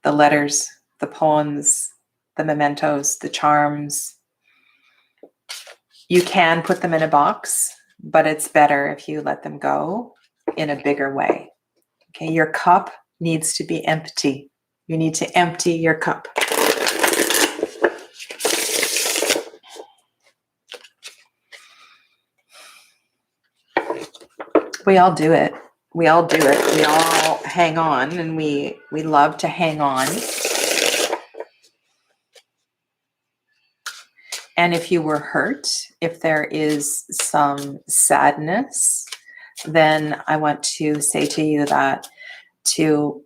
the letters, the poems, the mementos, the charms. You can put them in a box, but it's better if you let them go in a bigger way. Okay, your cup needs to be empty. You need to empty your cup. We all do it. We all do it. We all hang on, and we love to hang on. And if you were hurt, if there is some sadness, then I want to say to you that to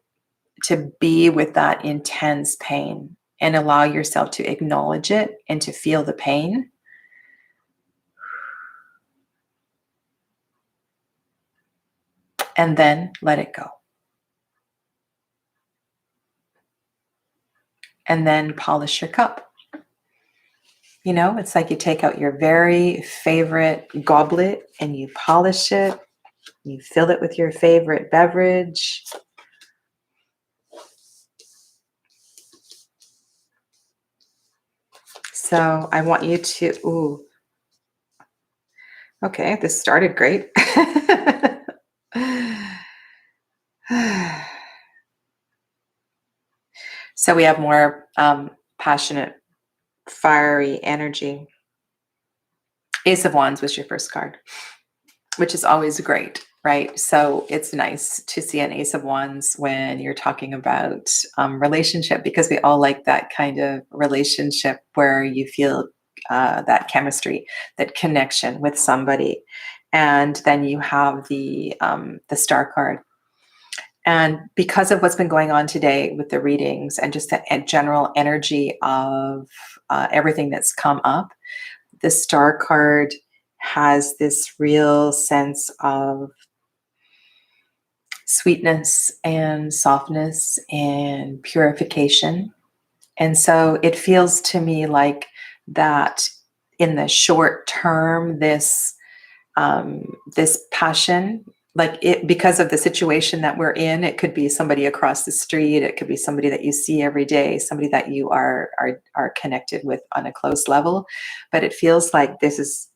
be with that intense pain and allow yourself to acknowledge it and to feel the pain. And then let it go. And then polish your cup. You know, it's like you take out your very favorite goblet and you polish it. You fill it with your favorite beverage. So I want you to, okay, this started great. So we have more passionate, fiery energy. Ace of Wands was your first card, which is always great, right? So it's nice to see an Ace of Wands when you're talking about relationship, because we all like that kind of relationship where you feel that chemistry, that connection with somebody. And then you have the Star card. And because of what's been going on today with the readings and just the general energy of everything that's come up, the Star card has this real sense of sweetness and softness and purification. And so it feels to me like that in the short term, this passion, like it, because of the situation that we're in, it could be somebody across the street, it could be somebody that you see every day, somebody that you are connected with on a close level. But it feels like this is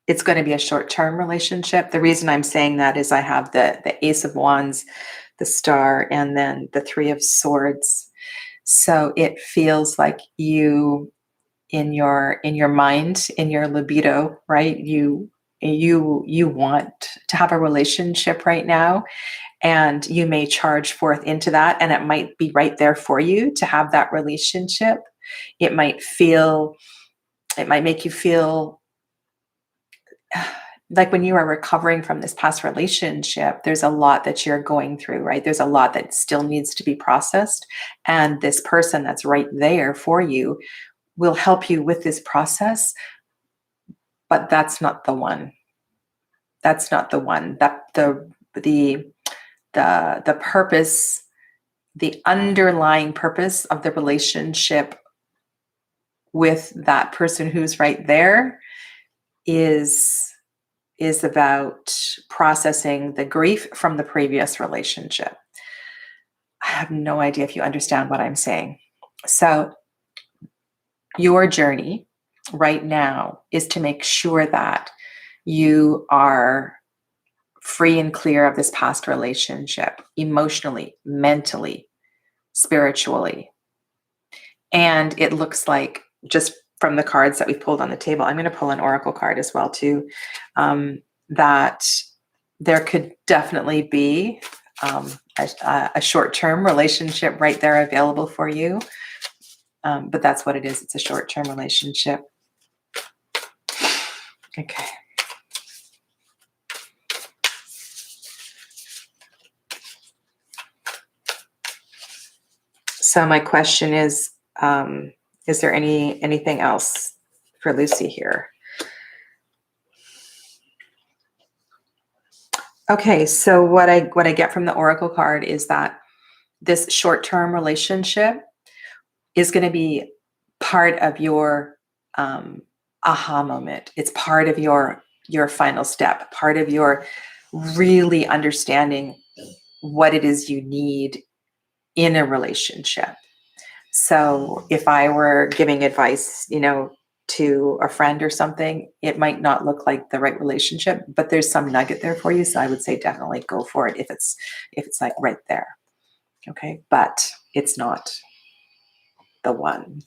it's going to be a short-term relationship. The reason I'm saying that is I have the Ace of Wands, the Star, and then the Three of Swords. So it feels like you, in your mind, in your libido, right? You want to have a relationship right now, and you may charge forth into that, and it might be right there for you to have that relationship. It might make you feel like when you are recovering from this past relationship, there's a lot that you're going through, right? There's a lot that still needs to be processed. And this person that's right there for you will help you with this process. But that's not the one. That's not the one. That the purpose, the underlying purpose of the relationship with that person who's right there is about processing the grief from the previous relationship. I have no idea if you understand what I'm saying. So your journey right now is to make sure that you are free and clear of this past relationship, emotionally, mentally, spiritually. And it looks like, just from the cards that we've pulled on the table, I'm going to pull an oracle card as well too, that there could definitely be a short-term relationship right there available for you. But that's what it is. It's a short-term relationship. Okay. So my question is there anything else for Lucy here? Okay, so what I get from the oracle card is that this short-term relationship is going to be part of your aha moment. It's part of your final step, part of your really understanding what it is you need in a relationship. So if I were giving advice, to a friend or something, it might not look like the right relationship, but there's some nugget there for you. So I would say definitely go for it if it's like right there. Okay. But it's not the one.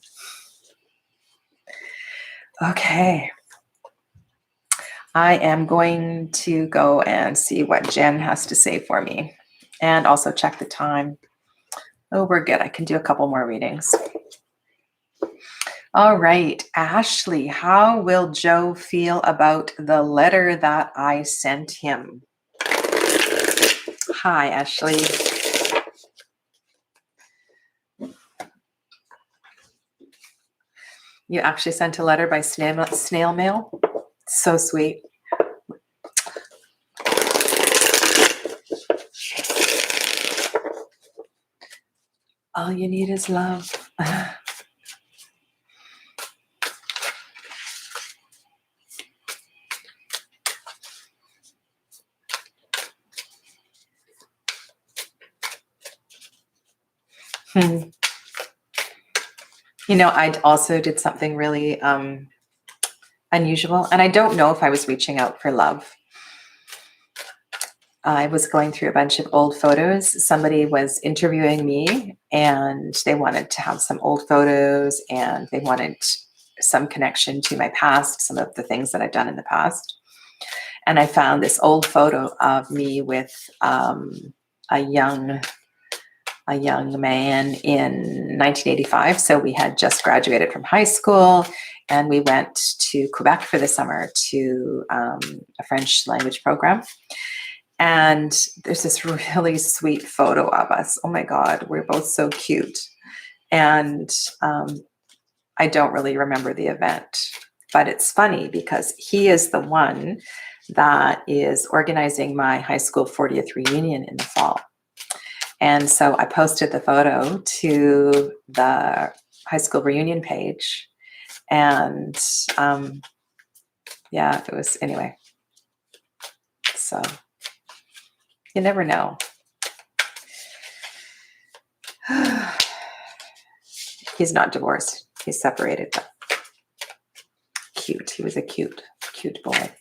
Okay. I am going to go and see what Jen has to say for me, and also check the time. Oh, we're good. I can do a couple more readings. All right, Ashley, how will Joe feel about the letter that I sent him? Hi, Ashley. You actually sent a letter by snail mail? So sweet. All you need is love. You know, I also did something really unusual, and I don't know if I was reaching out for love. I was going through a bunch of old photos. Somebody was interviewing me, and they wanted to have some old photos, and they wanted some connection to my past, some of the things that I've done in the past. And I found this old photo of me with a young man in 1985. So we had just graduated from high school, and we went to Quebec for the summer to a French language program. And there's this really sweet photo of us. Oh my God, we're both so cute. And I don't really remember the event, but it's funny because he is the one that is organizing my high school 40th reunion in the fall. And so I posted the photo to the high school reunion page. And yeah, it was, anyway. So you never know. He's not divorced. He's separated. But cute. He was a cute boy.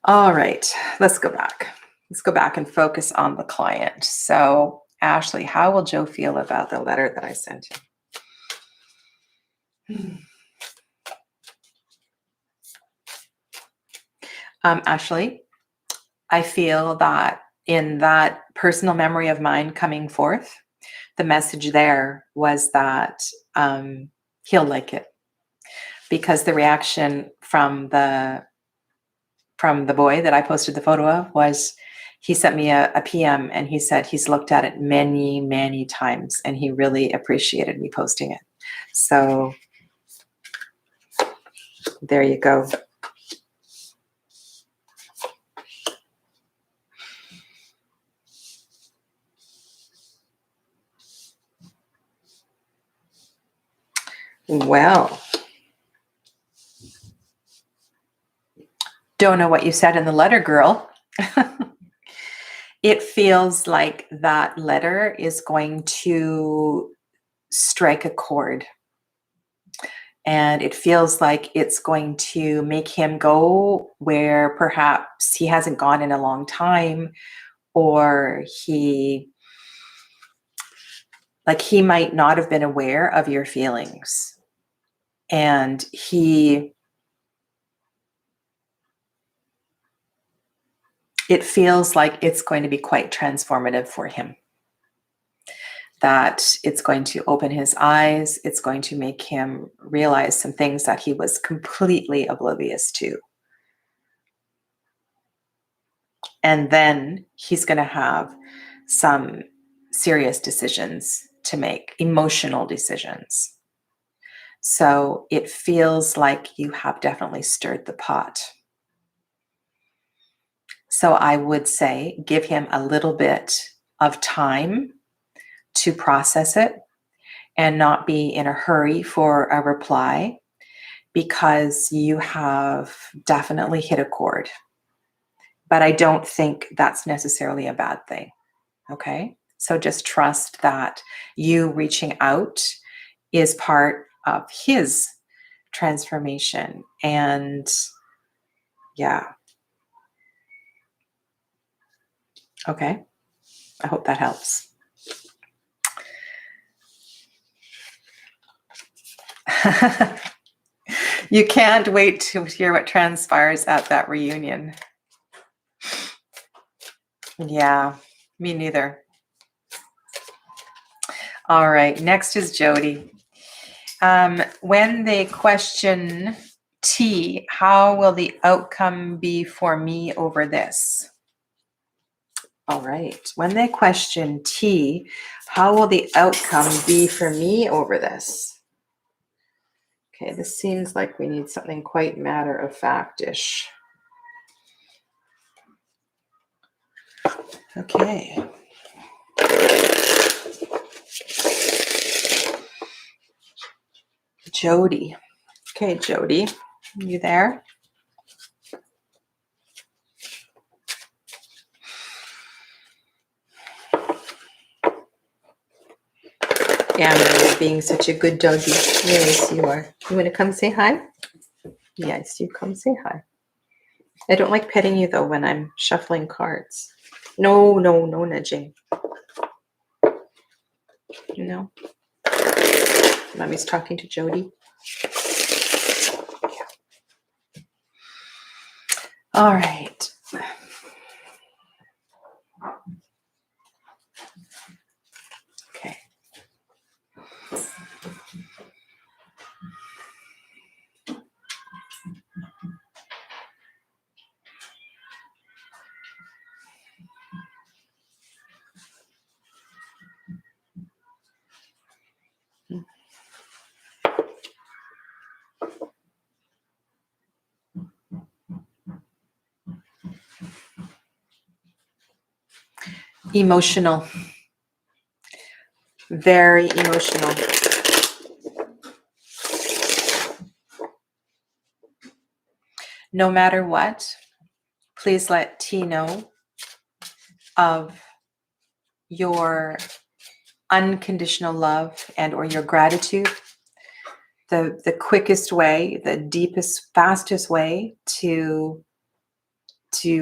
All right, let's go back. Let's go back and focus on the client. So, Ashley, how will Joe feel about the letter that I sent him? Ashley, I feel that in that personal memory of mine coming forth, the message there was that he'll like it, because the reaction from the boy that I posted the photo of was, he sent me a PM and he said he's looked at it many, many times and he really appreciated me posting it. So there you go. Well, don't know what you said in the letter, girl. It feels like that letter is going to strike a chord. And it feels like it's going to make him go where perhaps he hasn't gone in a long time, or he might not have been aware of your feelings. And it feels like it's going to be quite transformative for him. That it's going to open his eyes. It's going to make him realize some things that he was completely oblivious to. And then he's going to have some serious decisions to make, emotional decisions. So it feels like you have definitely stirred the pot. So I would say give him a little bit of time to process it and not be in a hurry for a reply, because you have definitely hit a chord. But I don't think that's necessarily a bad thing. Okay? So just trust that you reaching out is part of his transformation. And yeah. Okay. I hope that helps. You can't wait to hear what transpires at that reunion. Yeah, me neither. All right, next is Jody. When they question T, how will the outcome be for me over this? All right, when they question T, how will the outcome be for me over this? Okay, this seems like we need something quite matter-of-fact-ish. Okay. Jody. Okay, Jody, you there? Yeah, you're being such a good doggy. Yes, you are. You want to come say hi? Yes, you come say hi. I don't like petting you, though, when I'm shuffling cards. No, no, no nudging. You know? Mommy's talking to Jody. All right. Okay. Emotional. Very emotional. No matter what, please let T know of your unconditional love and or your gratitude. The quickest way, the deepest, fastest way to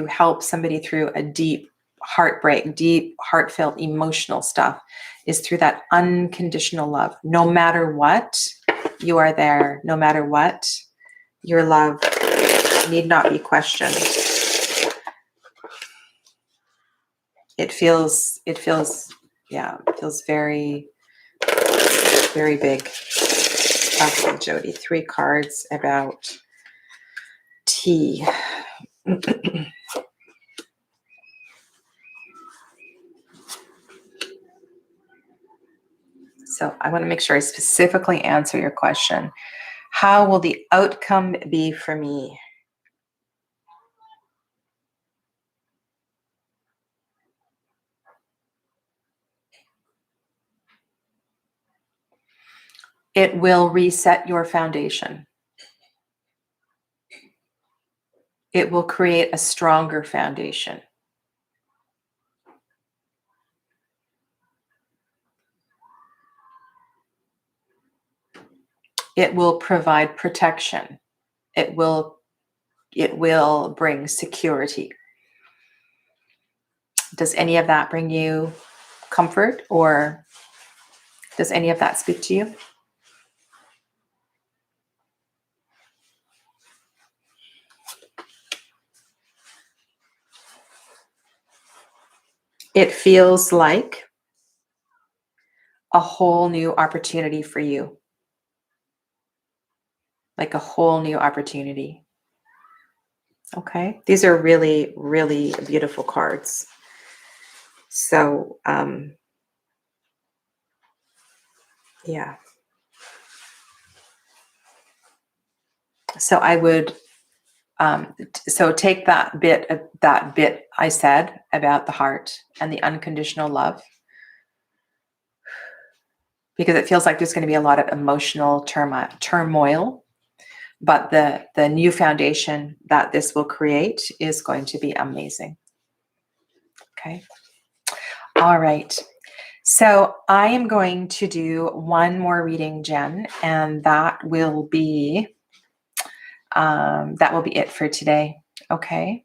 help somebody through a deep heartbreak, deep, heartfelt, emotional stuff is through that unconditional love. No matter what, you are there. No matter what, your love need not be questioned. It feels very, very big. Okay, Jody, 3 cards about T. So I want to make sure I specifically answer your question. How will the outcome be for me? It will reset your foundation. It will create a stronger foundation. It will provide protection. It will bring security. Does any of that bring you comfort, or does any of that speak to you? It feels like a whole new opportunity for you. Like a whole new opportunity. Okay, these are really, really beautiful cards. So, yeah. So I would, so take that bit I said about the heart and the unconditional love, because it feels like there's going to be a lot of emotional turmoil, but the new foundation that this will create is going to be amazing. Okay. All right. So I am going to do one more reading, Jen, and that will be it for today. Okay.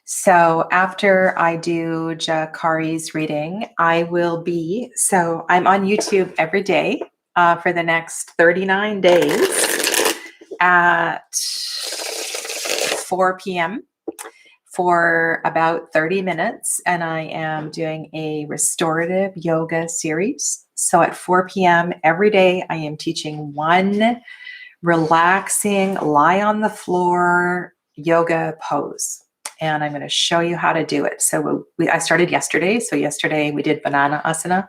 So after I do Jakari's reading, I'm on YouTube every day for the next 39 days at 4 p.m. for about 30 minutes, and I am doing a restorative yoga series. So at 4 p.m. every day, I am teaching one relaxing, lie on the floor yoga pose. And I'm going to show you how to do it. So I started yesterday. So yesterday we did banana asana.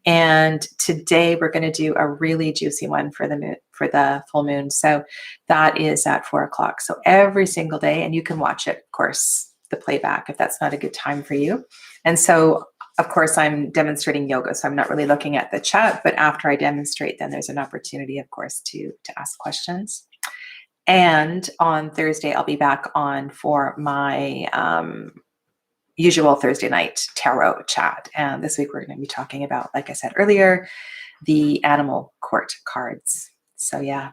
And today we're going to do a really juicy one for the full moon. So that is at 4 o'clock. So every single day, and you can watch it, of course, the playback if that's not a good time for you. And so, of course, I'm demonstrating yoga, so I'm not really looking at the chat. But after I demonstrate, then there's an opportunity, of course, to ask questions. And on Thursday, I'll be back on for my usual Thursday night tarot chat. And this week we're going to be talking about, like I said earlier, the animal court cards. So yeah.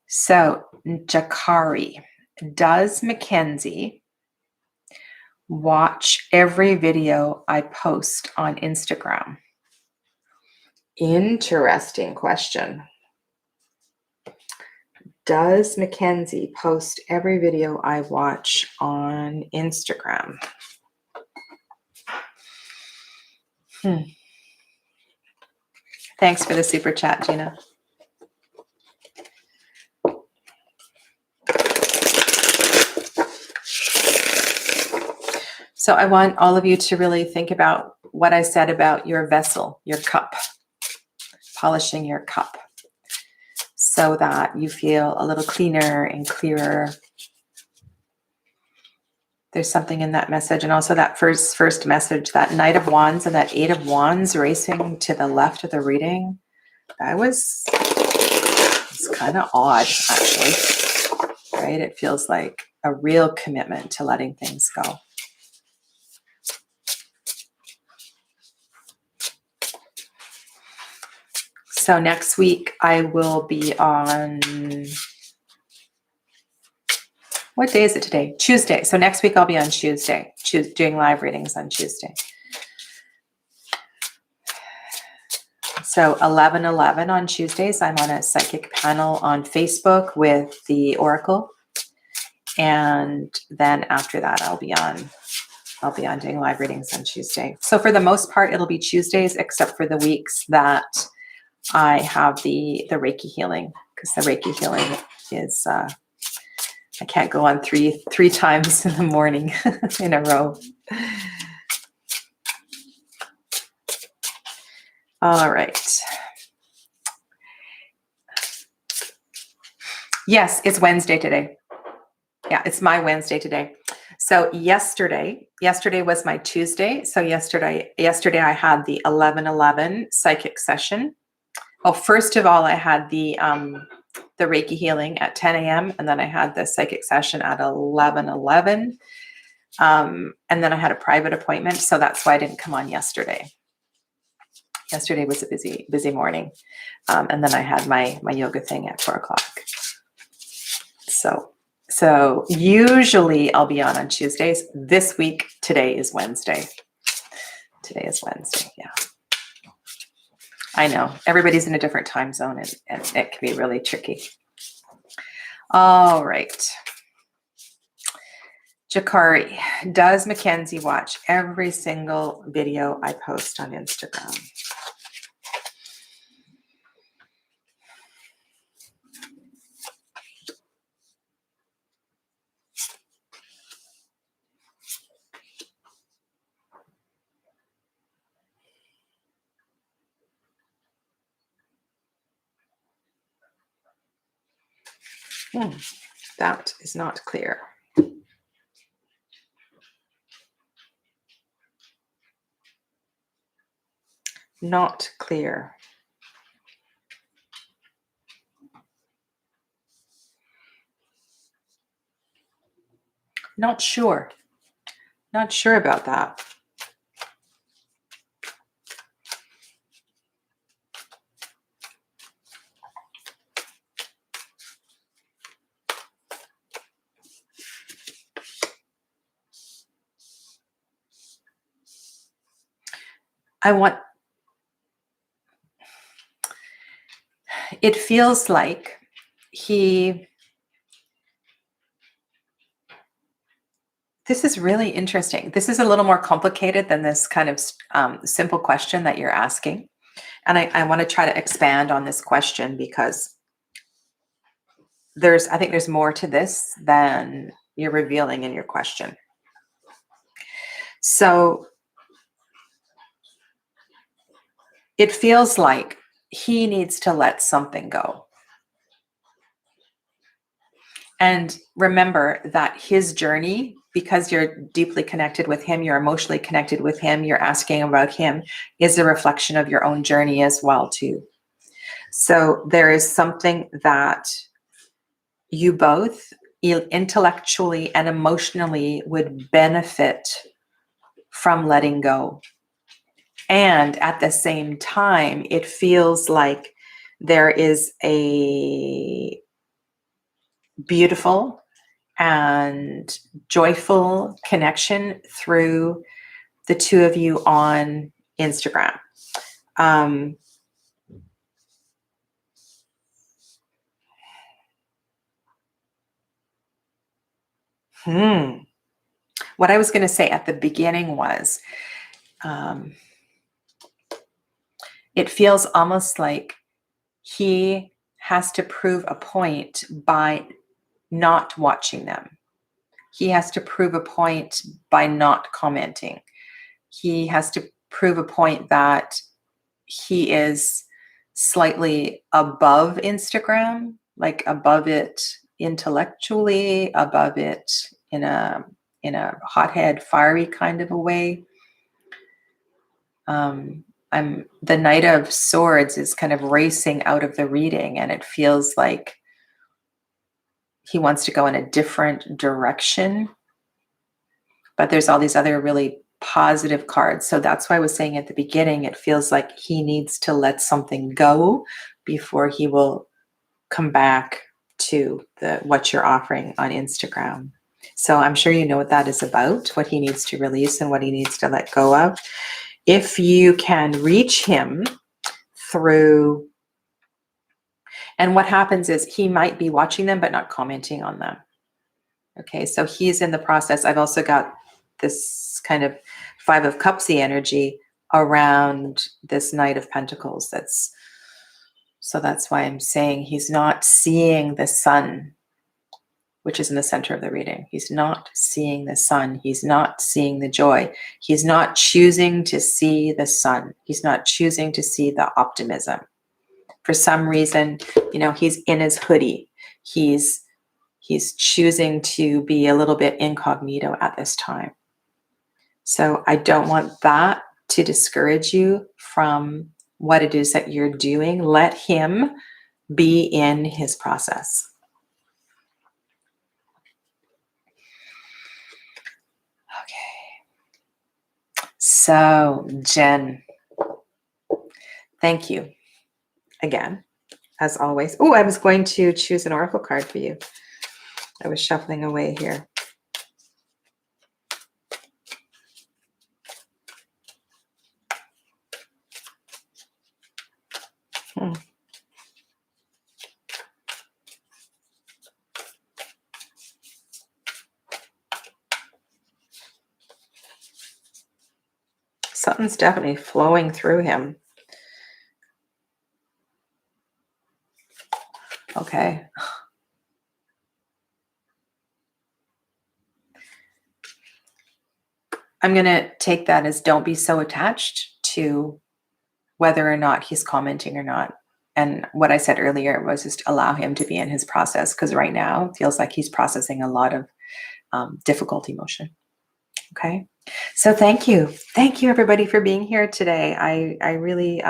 So Jakari, does Mackenzie watch every video I post on Instagram? Interesting question. Does Mackenzie post every video I watch on Instagram? Thanks for the super chat, Gina. So I want all of you to really think about what I said about your vessel, your cup, polishing your cup so that you feel a little cleaner and clearer. There's something in that message. And also that first message, that Knight of Wands and that Eight of Wands racing to the left of the reading. That was kind of odd, actually, right? It feels like a real commitment to letting things go. So next week I will be on, what day is it today? Tuesday. So next week I'll be on Tuesday, doing live readings on Tuesday. So 11:11 on Tuesdays, I'm on a psychic panel on Facebook with the Oracle. And then after that, I'll be on doing live readings on Tuesday. So for the most part, it'll be Tuesdays, except for the weeks that I have the Reiki healing, because the Reiki healing is, I can't go on three times in the morning in a row. All right. Yes, it's Wednesday today. Yeah, it's my Wednesday today. So yesterday was my Tuesday. So yesterday I had the 11:11 psychic session. Well, first of all, I had the Reiki healing at 10 a.m. and then I had the psychic session at 11:11. And then I had a private appointment, so that's why I didn't come on yesterday. Yesterday was a busy morning. And then I had my yoga thing at 4 o'clock. So usually I'll be on Tuesdays. This week, today is Wednesday. Today is Wednesday, yeah. I know, everybody's in a different time zone and it can be really tricky. All right. Jakari, does Mackenzie watch every single video I post on Instagram? That is not clear. Not clear. Not sure. Not sure about that. It feels like This is really interesting. This is a little more complicated than this kind of simple question that you're asking. And I want to try to expand on this question because I think there's more to this than you're revealing in your question. So it feels like he needs to let something go. And remember that his journey, because you're deeply connected with him, you're emotionally connected with him, you're asking about him, is a reflection of your own journey as well, too. So there is something that you both intellectually and emotionally would benefit from letting go. And at the same time, it feels like there is a beautiful and joyful connection through the two of you on Instagram. What I was going to say at the beginning was, it feels almost like he has to prove a point by not watching them. He has to prove a point by not commenting. He has to prove a point that he is slightly above Instagram, like above it intellectually, above it in a hothead, fiery kind of a way. The Knight of Swords is kind of racing out of the reading, and it feels like he wants to go in a different direction. But there's all these other really positive cards. So that's why I was saying at the beginning, it feels like he needs to let something go before he will come back to what you're offering on Instagram. So I'm sure you know what that is about, what he needs to release and what he needs to let go of. If you can reach him through, and what happens is he might be watching them but not commenting on them. Okay, so he's in the process. I've also got this kind of Five of Cupsy energy around this Knight of Pentacles. So that's why I'm saying he's not seeing the sun, which is in the center of the reading. He's not seeing the sun. He's not seeing the joy. He's not choosing to see the sun. He's not choosing to see the optimism. For some reason, he's in his hoodie. He's choosing to be a little bit incognito at this time. So I don't want that to discourage you from what it is that you're doing. Let him be in his process. Okay. So, Jen, thank you again, as always. Oh, I was going to choose an oracle card for you. I was shuffling away here. Something's definitely flowing through him. Okay. I'm going to take that as don't be so attached to whether or not he's commenting or not. And what I said earlier was just allow him to be in his process, because right now it feels like he's processing a lot of difficult emotion. Okay. So thank you. Thank you, everybody, for being here today. I really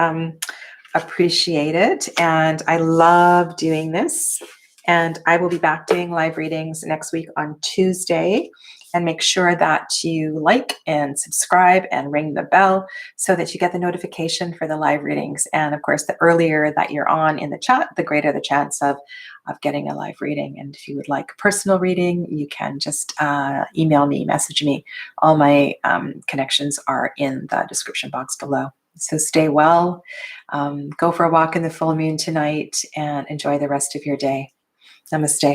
appreciate it. And I love doing this. And I will be back doing live readings next week on Tuesday. And make sure that you like and subscribe and ring the bell so that you get the notification for the live readings. And of course, the earlier that you're on in the chat, the greater the chance of getting a live reading. And if you would like a personal reading, you can just email me, message me. All my connections are in the description box below. So stay well, go for a walk in the full moon tonight, and enjoy the rest of your day. Namaste.